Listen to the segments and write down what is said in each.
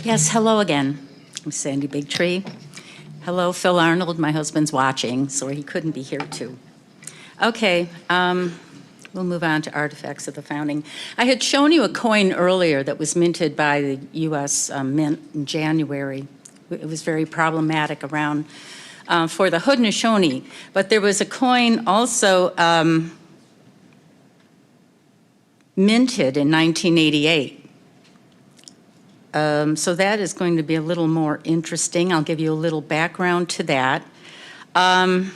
Yes, hello again. I'm Sandy Bigtree. Hello, Phil Arnold. My husband's watching, so he couldn't be here too. Okay, we'll move on to artifacts of the founding. I had shown you a coin earlier that was minted by the U.S. Mint in January. It was very problematic around for the Haudenosaunee, but there was a coin also minted in 1988. So that is going to be a little more interesting. I'll give you a little background to that. In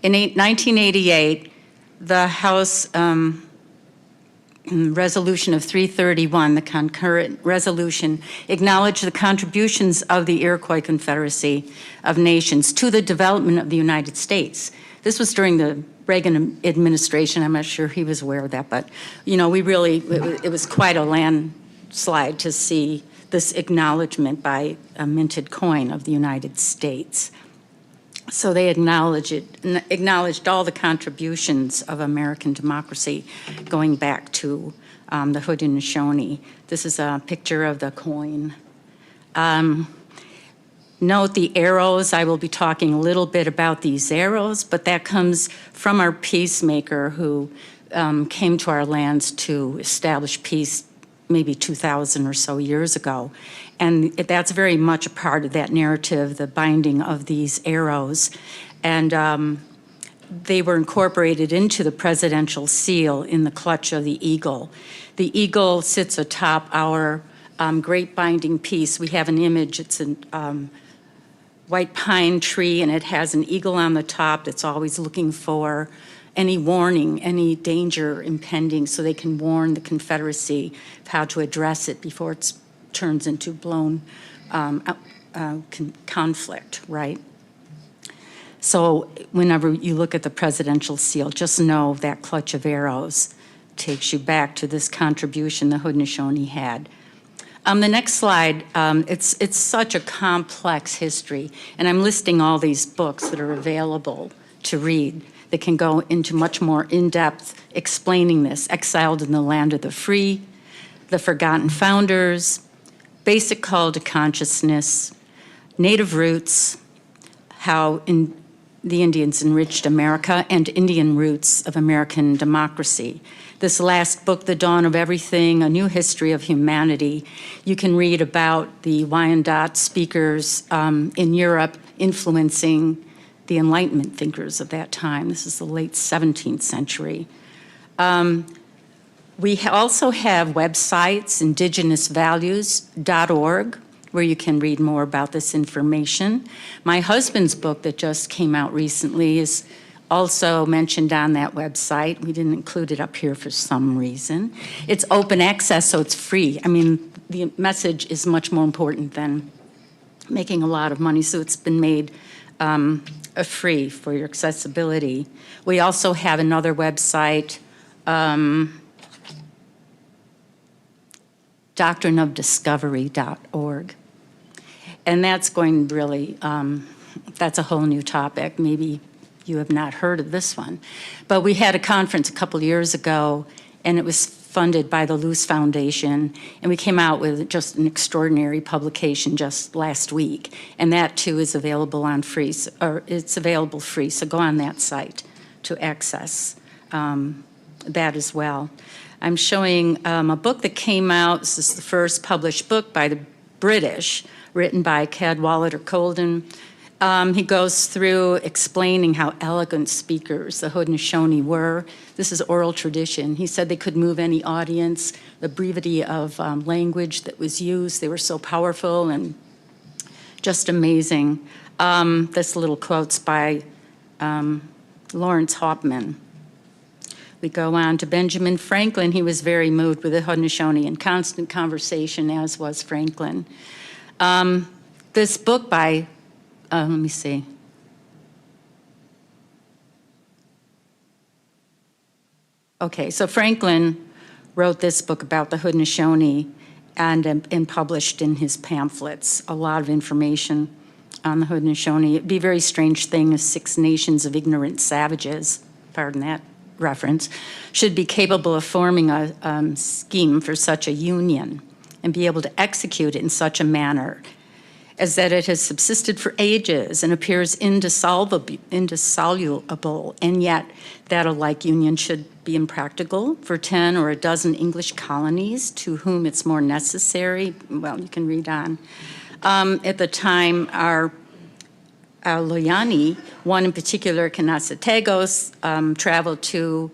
1988, the House Resolution of 331, the concurrent resolution, acknowledged the contributions of the Iroquois Confederacy of Nations to the development of the United States. This was during the Reagan administration. I'm not sure he was aware of that, but you know, it was quite a landslide to see this acknowledgement by a minted coin of the United States. So they acknowledged all the contributions of American democracy going back to the Haudenosaunee. This is a picture of the coin. Note the arrows. I will be talking a little bit about these arrows, but that comes from our peacemaker who came to our lands to establish peace maybe 2,000 or so years ago. And that's very much a part of that narrative, the binding of these arrows. And they were incorporated into the presidential seal in the clutch of the eagle. The eagle sits atop our great binding piece. We have an image, it's a white pine tree, and it has an eagle on the top that's always looking for any warning, any danger impending, so they can warn the Confederacy of how to address it before it turns into blown conflict, right? So whenever you look at the presidential seal, just know that clutch of arrows takes you back to this contribution the Haudenosaunee had. The next slide, it's such a complex history, and I'm listing all these books that are available to read that can go into much more in-depth explaining this. Exiled in the Land of the Free, The Forgotten Founders, Basic Call to Consciousness, Native Roots, How the Indians Enriched America, and Indian Roots of American Democracy. This last book, The Dawn of Everything, A New History of Humanity, you can read about the Wyandot speakers in Europe influencing the Enlightenment thinkers of that time. This is the late 17th century. We also have websites, indigenousvalues.org, where you can read more about this information. My husband's book that just came out recently is also mentioned on that website. We didn't include it up here for some reason. It's open access, so it's free. I mean, the message is much more important than making a lot of money, so it's been made free for your accessibility. We also have another website, doctrineofdiscovery.org. And that's going really, that's a whole new topic. Maybe you have not heard of this one. But we had a conference a couple years ago, and it was funded by the Luce Foundation, and we came out with just an extraordinary publication just last week, and that too is available on free, or it's available free, so go on that site to access that as well. I'm showing a book that came out. This is the first published book by the British, written by Cadwallader Colden. He goes through explaining how elegant speakers the Haudenosaunee were. This is oral tradition. He said they could move any audience, the brevity of language that was used. They were so powerful and just amazing. This little quote's by Lawrence Hoffman. We go on to Benjamin Franklin. He was very moved with the Haudenosaunee, in constant conversation, as was Franklin. This book by let me see. Okay, so Franklin wrote this book about the Haudenosaunee and published in his pamphlets a lot of information on the Haudenosaunee. It'd be a very strange thing if 6 nations of ignorant savages, pardon that reference, should be capable of forming a scheme for such a union. and be able to execute it in such a manner as that it has subsisted for ages and appears indissoluble, and yet that a like union should be impractical for 10 or a dozen English colonies to whom it's more necessary. Well, you can read on. At the time, our Loyani, one in particular, Akwesasne, traveled to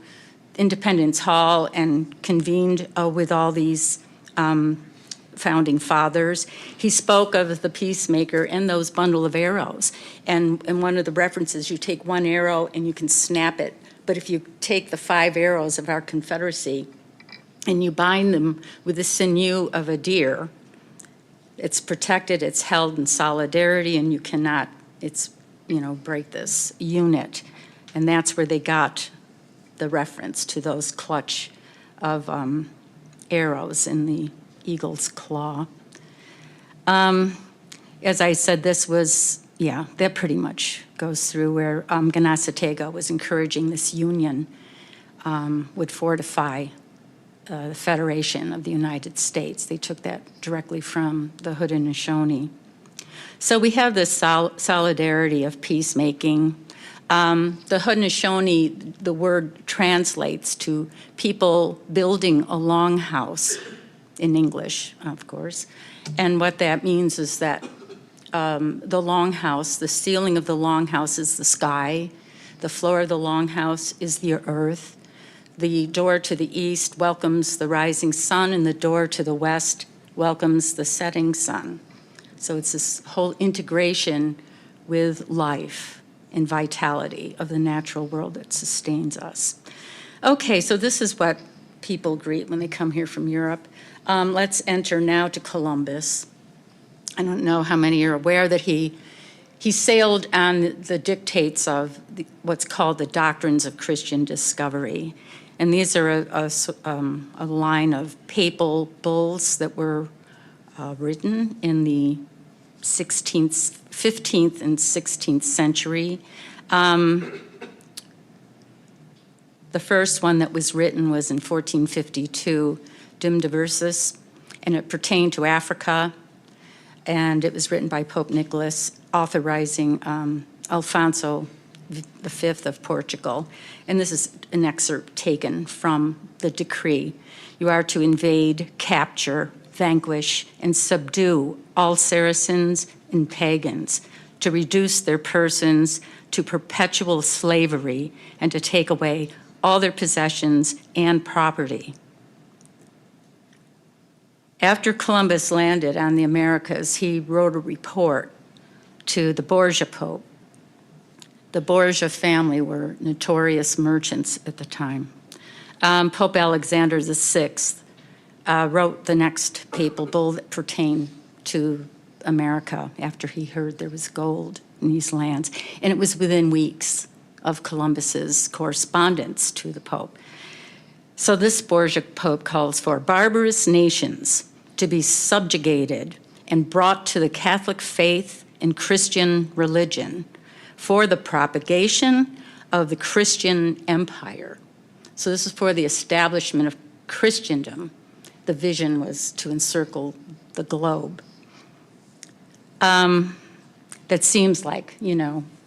Independence Hall and convened with all these founding fathers. He spoke of the peacemaker and those bundle of arrows. And one of the references, you take one arrow and you can snap it. But if you take the 5 arrows of our Confederacy and you bind them with the sinew of a deer, it's protected, it's held in solidarity, and you cannot, break this unit. And that's where they got the reference to those clutch of arrows in the eagle's claw. As I said, this was, that pretty much goes through where Akwesasne was encouraging this union would fortify the Federation of the United States. They took that directly from the Haudenosaunee. So we have this solidarity of peacemaking. The Haudenosaunee, the word translates to people building a longhouse in English, of course. And what that means is that the longhouse, the ceiling of the longhouse is the sky, the floor of the longhouse is the earth, the door to the east welcomes the rising sun, and the door to the west welcomes the setting sun. So it's this whole integration with life and vitality of the natural world that sustains us. Okay, so this is what people greet when they come here from Europe. Let's enter now to Columbus. I don't know how many are aware that he sailed on the dictates of what's called the doctrines of Christian discovery. And these are a line of papal bulls that were written in the 15th and 16th century. The first one that was written was in 1452, Dum Diversus, and it pertained to Africa, and it was written by Pope Nicholas, authorizing Alfonso V of Portugal. And this is an excerpt taken from the decree. You are to invade, capture, vanquish, and subdue all Saracens and pagans, to reduce their persons to perpetual slavery, and to take away all their possessions and property. After Columbus landed on the Americas, he wrote a report to the Borgia Pope. The Borgia family were notorious merchants at the time. Pope Alexander VI wrote the next papal bull that pertained to America after he heard there was gold in these lands. And it was within weeks of Columbus's correspondence to the Pope. So this Borgia Pope calls for barbarous nations to be subjugated and brought to the Catholic faith and Christian religion for the propagation of the Christian empire. So this is for the establishment of Christendom. The vision was to encircle the globe. That seems like,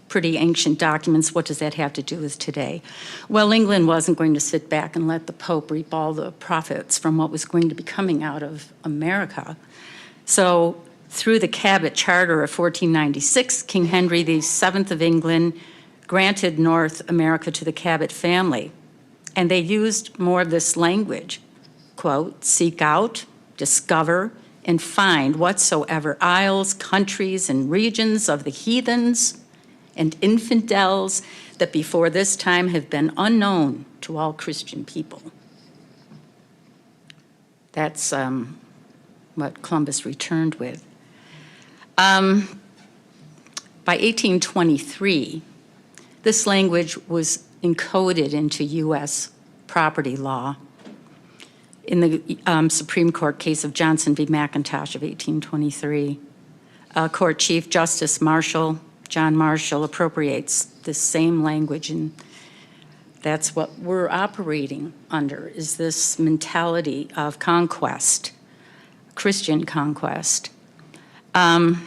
pretty ancient documents. What does that have to do with today? Well, England wasn't going to sit back and let the Pope reap all the profits from what was going to be coming out of America. So through the Cabot Charter of 1496, King Henry VII of England granted North America to the Cabot family. And they used more of this language, quote, seek out, discover, and find whatsoever isles, countries, and regions of the heathens and infidels that before this time have been unknown to all Christian people. That's what Columbus returned with. By 1823, this language was encoded into U.S. property law in the Supreme Court case of Johnson v. McIntosh of 1823. Court Chief Justice John Marshall appropriates this same language, and that's what we're operating under, is this mentality of conquest. Christian conquest. The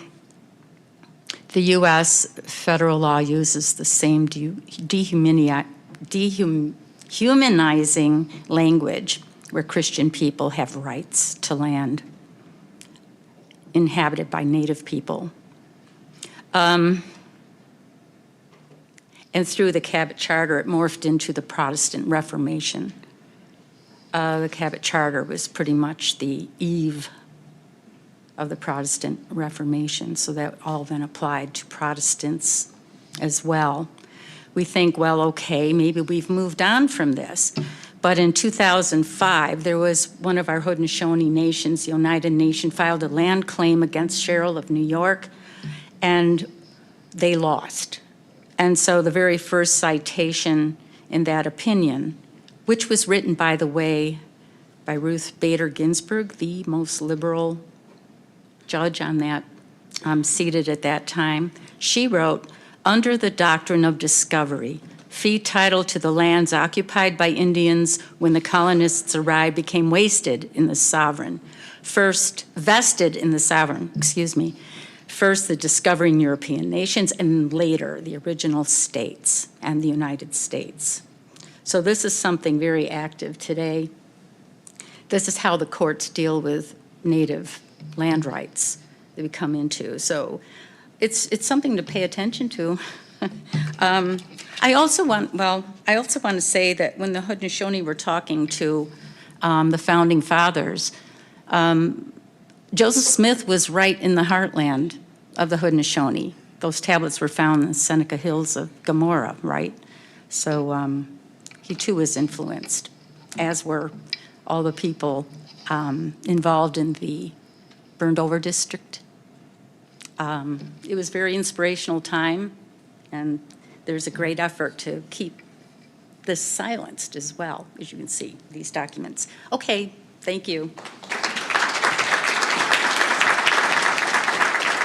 U.S. federal law uses the same dehumanizing language where Christian people have rights to land inhabited by Native people. And through the Cabot Charter, it morphed into the Protestant Reformation. The Cabot Charter was pretty much the eve of the Protestant Reformation, so that all then applied to Protestants as well. We think, well, okay, maybe we've moved on from this. But in 2005, there was one of our Haudenosaunee nations, the Oneida Nation, filed a land claim against Sherrill of New York, and they lost. And so the very first citation in that opinion, which was written, by the way, by Ruth Bader Ginsburg, the most liberal judge on that, seated at that time, she wrote, "Under the doctrine of discovery, fee title to the lands occupied by Indians when the colonists arrived became vested in the sovereign, first the discovering European nations, and later the original states and the United States." So this is something very active today. This is how the courts deal with Native land rights that we come into. So it's something to pay attention to. I also want to say that when the Haudenosaunee were talking to the founding fathers, Joseph Smith was right in the heartland of the Haudenosaunee. Those tablets were found in the Seneca Hills of Gomorrah, right? So he too was influenced, as were all the people involved in the burned over district. It was a very inspirational time, and there's a great effort to keep this silenced as well, as you can see, these documents. Okay, thank you.